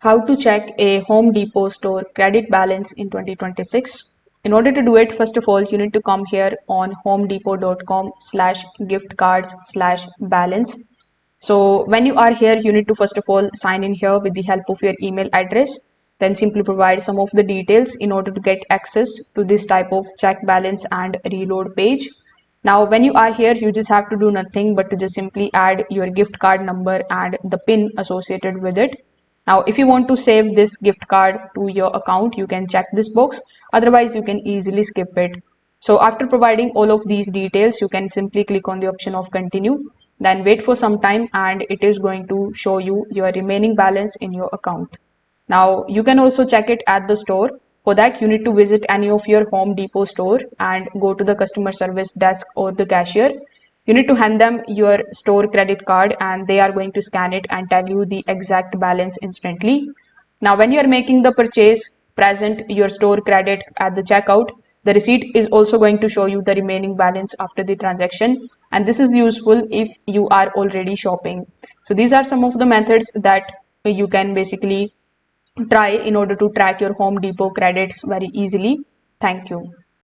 How to check a Home Depot store credit balance in 2026. In order to do it, first of all, you need to come here on homedepot.com/giftcards/balance. So when you are here, you need to first of all sign in here with the help of your email address. Then simply provide some of the details in order to get access to this type of check balance and reload page. Now, when you are here, you just have to do nothing but to just simply add your gift card number and the PIN associated with it. Now, if you want to save this gift card to your account, you can check this box. Otherwise, you can easily skip it. So after providing all of these details, you can simply click on the option of continue, then wait for some time and it is going to show you your remaining balance in your account. Now, you can also check it at the store. For that, you need to visit any of your Home Depot store and go to the customer service desk or the cashier. You need to hand them your store credit card and they are going to scan it and tell you the exact balance instantly. Now, when you are making the purchase, present your store credit at the checkout. The receipt is also going to show you the remaining balance after the transaction. And this is useful if you are already shopping. So these are some of the methods that you can basically try in order to track your Home Depot credits very easily. Thank you.